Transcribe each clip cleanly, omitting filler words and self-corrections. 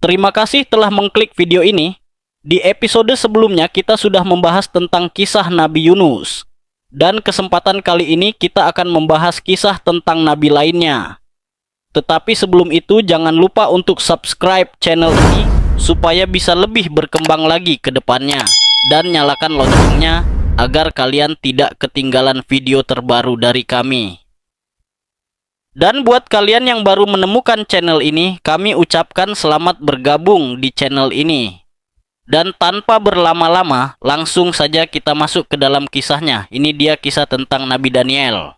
Terima kasih telah mengklik video ini. Di episode sebelumnya kita sudah membahas tentang kisah Nabi Yunus. Dan kesempatan kali ini kita akan membahas kisah tentang nabi lainnya. Tetapi sebelum itu jangan lupa untuk subscribe channel ini supaya bisa lebih berkembang lagi ke depannya. Dan nyalakan loncengnya agar kalian tidak ketinggalan video terbaru dari kami. Dan buat kalian yang baru menemukan channel ini, kami ucapkan selamat bergabung di channel ini. Dan tanpa berlama-lama, langsung saja kita masuk ke dalam kisahnya. Ini dia kisah tentang Nabi Daniel.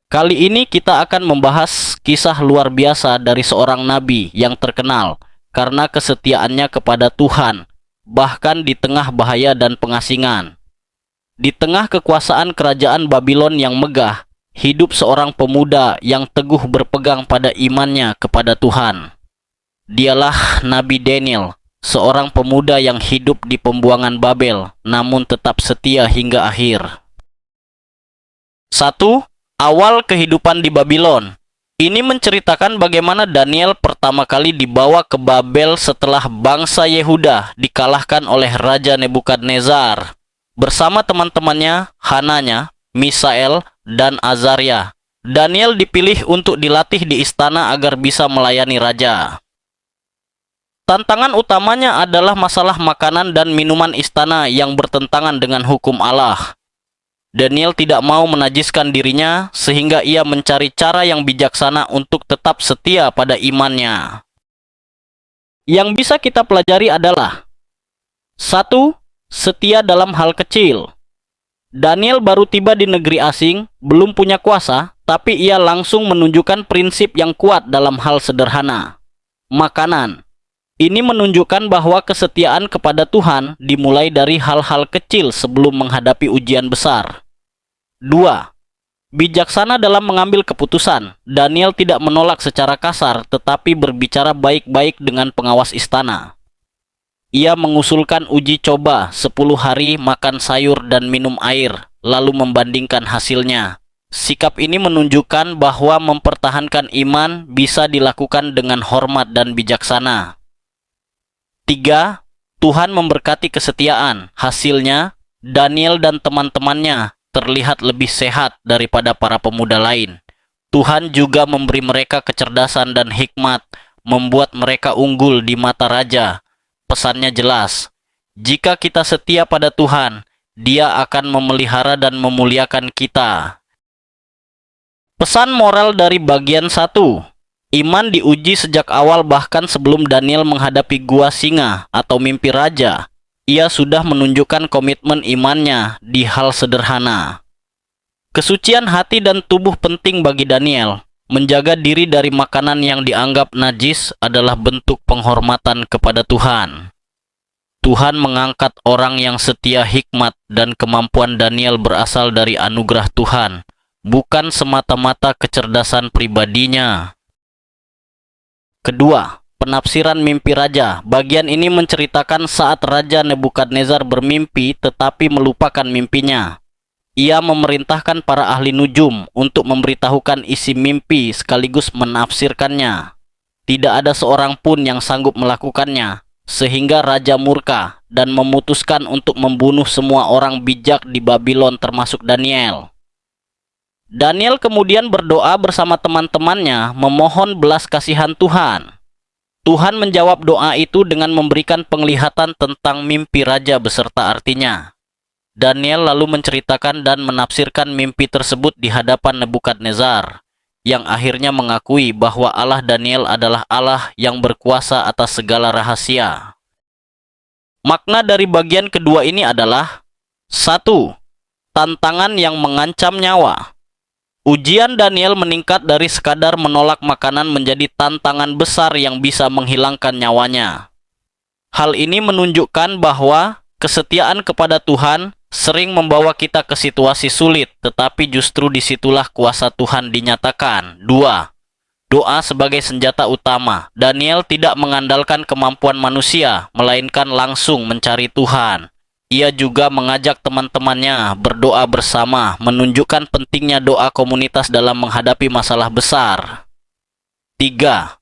Kali ini kita akan membahas kisah luar biasa dari seorang nabi yang terkenal karena kesetiaannya kepada Tuhan, bahkan di tengah bahaya dan pengasingan. Di tengah kekuasaan kerajaan Babylon yang megah, hidup seorang pemuda yang teguh berpegang pada imannya kepada Tuhan. Dialah Nabi Daniel, seorang pemuda yang hidup di pembuangan Babel, namun tetap setia hingga akhir. 1. Awal kehidupan di Babylon. Ini menceritakan bagaimana Daniel pertama kali dibawa ke Babel setelah bangsa Yehuda dikalahkan oleh Raja Nebukadnezar. Bersama teman-temannya, Hananya, Misael, dan Azaria. Daniel dipilih untuk dilatih di istana agar bisa melayani raja. Tantangan utamanya adalah masalah makanan dan minuman istana yang bertentangan dengan hukum Allah. Daniel tidak mau menajiskan dirinya, sehingga ia mencari cara yang bijaksana untuk tetap setia pada imannya. Yang bisa kita pelajari adalah 1. Setia dalam hal kecil. Daniel baru tiba di negeri asing, belum punya kuasa, tapi ia langsung menunjukkan prinsip yang kuat dalam hal sederhana. Makanan. Ini menunjukkan bahwa kesetiaan kepada Tuhan dimulai dari hal-hal kecil sebelum menghadapi ujian besar. 2. Bijaksana dalam mengambil keputusan. Daniel tidak menolak secara kasar, tetapi berbicara baik-baik dengan pengawas istana. Ia mengusulkan uji coba 10 hari makan sayur dan minum air, lalu membandingkan hasilnya. Sikap ini menunjukkan bahwa mempertahankan iman bisa dilakukan dengan hormat dan bijaksana. 3. Tuhan memberkati kesetiaan. Hasilnya, Daniel dan teman-temannya terlihat lebih sehat daripada para pemuda lain. Tuhan juga memberi mereka kecerdasan dan hikmat, membuat mereka unggul di mata raja. Pesannya jelas, jika kita setia pada Tuhan, Dia akan memelihara dan memuliakan kita. Pesan moral dari bagian 1. Iman diuji sejak awal, bahkan sebelum Daniel menghadapi gua singa atau mimpi raja. Ia sudah menunjukkan komitmen imannya di hal sederhana. Kesucian hati dan tubuh penting bagi Daniel. Menjaga diri dari makanan yang dianggap najis adalah bentuk penghormatan kepada Tuhan. Tuhan mengangkat orang yang setia. Hikmat dan kemampuan Daniel berasal dari anugerah Tuhan, bukan semata-mata kecerdasan pribadinya. Kedua, penafsiran mimpi raja. Bagian ini menceritakan saat Raja Nebukadnezar bermimpi tetapi melupakan mimpinya. Ia memerintahkan para ahli nujum untuk memberitahukan isi mimpi sekaligus menafsirkannya. Tidak ada seorang pun yang sanggup melakukannya, sehingga raja murka dan memutuskan untuk membunuh semua orang bijak di Babylon termasuk Daniel. Daniel kemudian berdoa bersama teman-temannya memohon belas kasihan Tuhan. Tuhan menjawab doa itu dengan memberikan penglihatan tentang mimpi raja beserta artinya. Daniel lalu menceritakan dan menafsirkan mimpi tersebut di hadapan Nebukadnezar, yang akhirnya mengakui bahwa Allah Daniel adalah Allah yang berkuasa atas segala rahasia. Makna dari bagian kedua ini adalah 1. Tantangan yang mengancam nyawa. Ujian Daniel meningkat dari sekadar menolak makanan menjadi tantangan besar yang bisa menghilangkan nyawanya. Hal ini menunjukkan bahwa kesetiaan kepada Tuhan sering membawa kita ke situasi sulit, tetapi justru disitulah kuasa Tuhan dinyatakan. 2. Doa sebagai senjata utama. Daniel tidak mengandalkan kemampuan manusia, melainkan langsung mencari Tuhan. Ia juga mengajak teman-temannya berdoa bersama, menunjukkan pentingnya doa komunitas dalam menghadapi masalah besar. 3.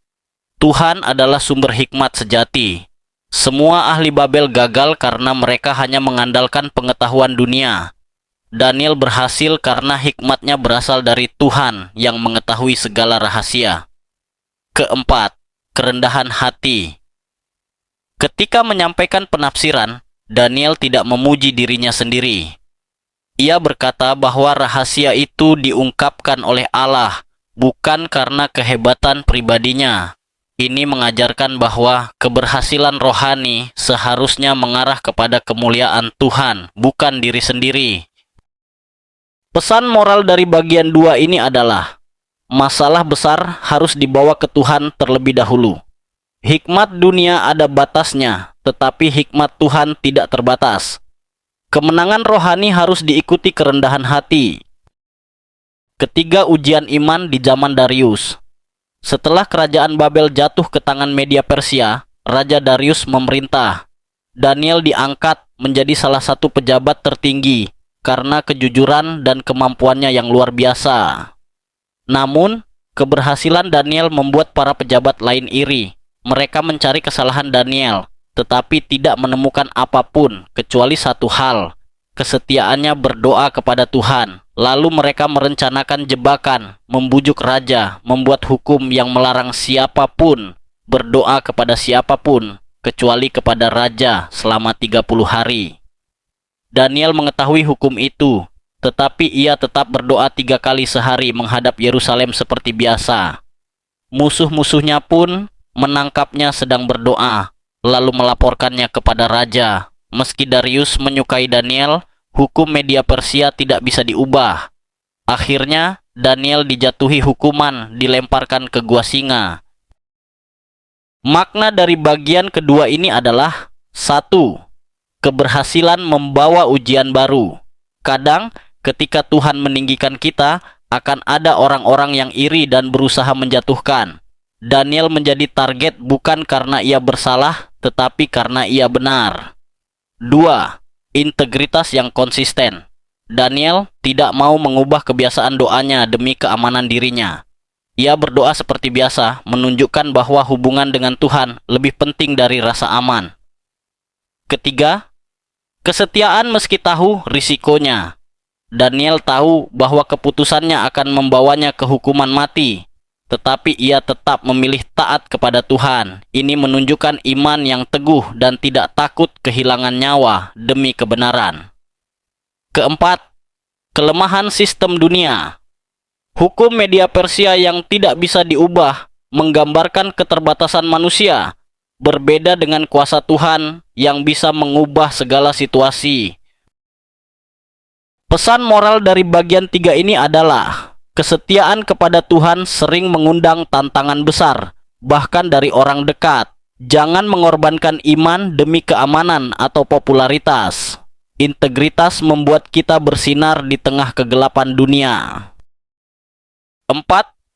Tuhan adalah sumber hikmat sejati. Semua ahli Babel gagal karena mereka hanya mengandalkan pengetahuan dunia. Daniel berhasil karena hikmatnya berasal dari Tuhan yang mengetahui segala rahasia. Keempat, kerendahan hati. Ketika menyampaikan penafsiran, Daniel tidak memuji dirinya sendiri. Ia berkata bahwa rahasia itu diungkapkan oleh Allah, bukan karena kehebatan pribadinya. Ini mengajarkan bahwa keberhasilan rohani seharusnya mengarah kepada kemuliaan Tuhan, bukan diri sendiri. Pesan moral dari bagian 2 ini adalah, masalah besar harus dibawa ke Tuhan terlebih dahulu. Hikmat dunia ada batasnya, tetapi hikmat Tuhan tidak terbatas. Kemenangan rohani harus diikuti kerendahan hati. Ketiga, ujian iman di zaman Darius. Setelah kerajaan Babel jatuh ke tangan Media Persia, Raja Darius memerintah. Daniel diangkat menjadi salah satu pejabat tertinggi karena kejujuran dan kemampuannya yang luar biasa. Namun, keberhasilan Daniel membuat para pejabat lain iri. Mereka mencari kesalahan Daniel, tetapi tidak menemukan apapun kecuali satu hal, kesetiaannya berdoa kepada Tuhan. Lalu mereka merencanakan jebakan, membujuk raja, membuat hukum yang melarang siapapun berdoa kepada siapapun, kecuali kepada raja selama 30 hari. Daniel mengetahui hukum itu, tetapi ia tetap berdoa 3 kali sehari menghadap Yerusalem seperti biasa. Musuh-musuhnya pun menangkapnya sedang berdoa, lalu melaporkannya kepada raja. Meski Darius menyukai Daniel, hukum Media Persia tidak bisa diubah. Akhirnya, Daniel dijatuhi hukuman, dilemparkan ke gua singa. Makna dari bagian kedua ini adalah 1. Keberhasilan membawa ujian baru. Kadang, ketika Tuhan meninggikan kita, akan ada orang-orang yang iri dan berusaha menjatuhkan. Daniel menjadi target bukan karena ia bersalah, tetapi karena ia benar. 2. Integritas yang konsisten. Daniel tidak mau mengubah kebiasaan doanya demi keamanan dirinya. Ia berdoa seperti biasa, menunjukkan bahwa hubungan dengan Tuhan lebih penting dari rasa aman. Ketiga, kesetiaan meski tahu risikonya. Daniel tahu bahwa keputusannya akan membawanya ke hukuman mati, tetapi ia tetap memilih taat kepada Tuhan. Ini menunjukkan iman yang teguh dan tidak takut kehilangan nyawa demi kebenaran. Keempat, kelemahan sistem dunia. Hukum Media Persia yang tidak bisa diubah menggambarkan keterbatasan manusia, berbeda dengan kuasa Tuhan yang bisa mengubah segala situasi. Pesan moral dari bagian 3 ini adalah, kesetiaan kepada Tuhan sering mengundang tantangan besar, bahkan dari orang dekat. Jangan mengorbankan iman demi keamanan atau popularitas. Integritas membuat kita bersinar di tengah kegelapan dunia. 4.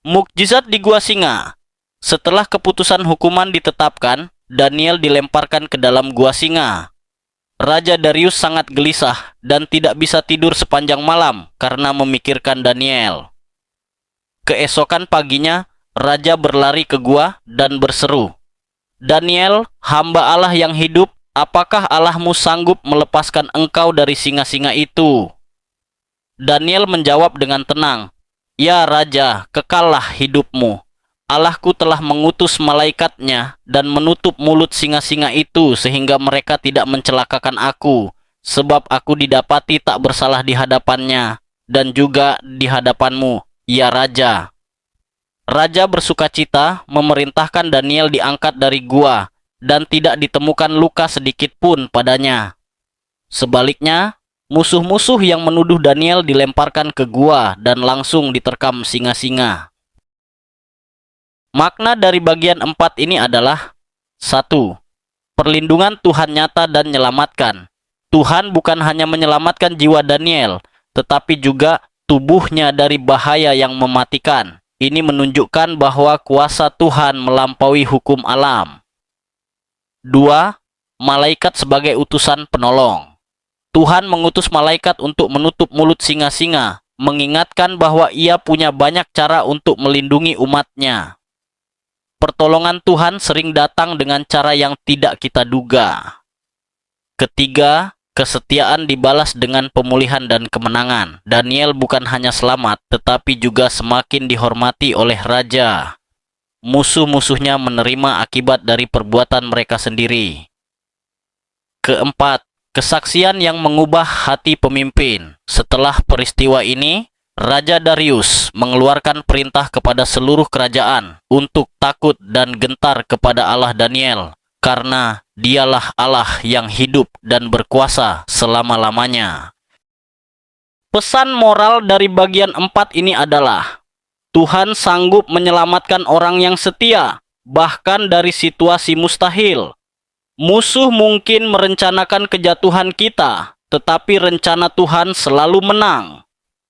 Mukjizat di gua singa. Setelah keputusan hukuman ditetapkan, Daniel dilemparkan ke dalam gua singa. Raja Darius sangat gelisah dan tidak bisa tidur sepanjang malam karena memikirkan Daniel. Keesokan paginya, raja berlari ke gua dan berseru, "Daniel, hamba Allah yang hidup, apakah Allahmu sanggup melepaskan engkau dari singa-singa itu?" Daniel menjawab dengan tenang, "Ya Raja, kekallah hidupmu. Allahku telah mengutus malaikatnya dan menutup mulut singa-singa itu sehingga mereka tidak mencelakakan aku, sebab aku didapati tak bersalah di hadapannya dan juga di hadapanmu, ya Raja." Raja bersukacita memerintahkan Daniel diangkat dari gua dan tidak ditemukan luka sedikit pun padanya. Sebaliknya, musuh-musuh yang menuduh Daniel dilemparkan ke gua dan langsung diterkam singa-singa. Makna dari bagian 4 ini adalah 1. Perlindungan Tuhan nyata dan menyelamatkan. Tuhan bukan hanya menyelamatkan jiwa Daniel, tetapi juga tubuhnya dari bahaya yang mematikan. Ini menunjukkan bahwa kuasa Tuhan melampaui hukum alam. 2. Malaikat sebagai utusan penolong. Tuhan mengutus malaikat untuk menutup mulut singa-singa, mengingatkan bahwa Ia punya banyak cara untuk melindungi umat-Nya. Pertolongan Tuhan sering datang dengan cara yang tidak kita duga. Ketiga, kesetiaan dibalas dengan pemulihan dan kemenangan. Daniel bukan hanya selamat, tetapi juga semakin dihormati oleh raja. Musuh-musuhnya menerima akibat dari perbuatan mereka sendiri. Keempat, kesaksian yang mengubah hati pemimpin. Setelah peristiwa ini, Raja Darius mengeluarkan perintah kepada seluruh kerajaan untuk takut dan gentar kepada Allah Daniel, karena Dialah Allah yang hidup dan berkuasa selama-lamanya. Pesan moral dari bagian 4 ini adalah, Tuhan sanggup menyelamatkan orang yang setia, bahkan dari situasi mustahil. Musuh mungkin merencanakan kejatuhan kita, tetapi rencana Tuhan selalu menang.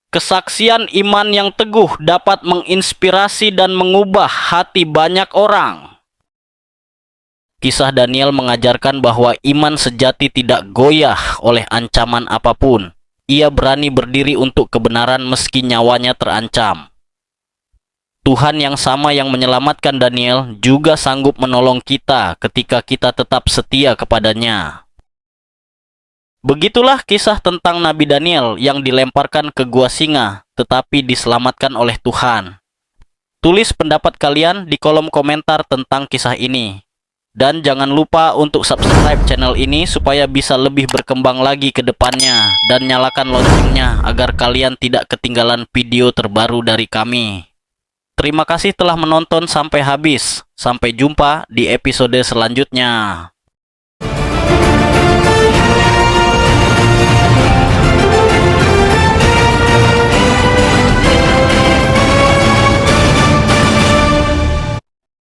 Kesaksian iman yang teguh dapat menginspirasi dan mengubah hati banyak orang. Kisah Daniel mengajarkan bahwa iman sejati tidak goyah oleh ancaman apapun. Ia berani berdiri untuk kebenaran meski nyawanya terancam. Tuhan yang sama yang menyelamatkan Daniel juga sanggup menolong kita ketika kita tetap setia kepadanya. Begitulah kisah tentang Nabi Daniel yang dilemparkan ke gua singa, tetapi diselamatkan oleh Tuhan. Tulis pendapat kalian di kolom komentar tentang kisah ini. Dan jangan lupa untuk subscribe channel ini supaya bisa lebih berkembang lagi ke depannya. Dan nyalakan loncengnya agar kalian tidak ketinggalan video terbaru dari kami. Terima kasih telah menonton sampai habis. Sampai jumpa di episode selanjutnya.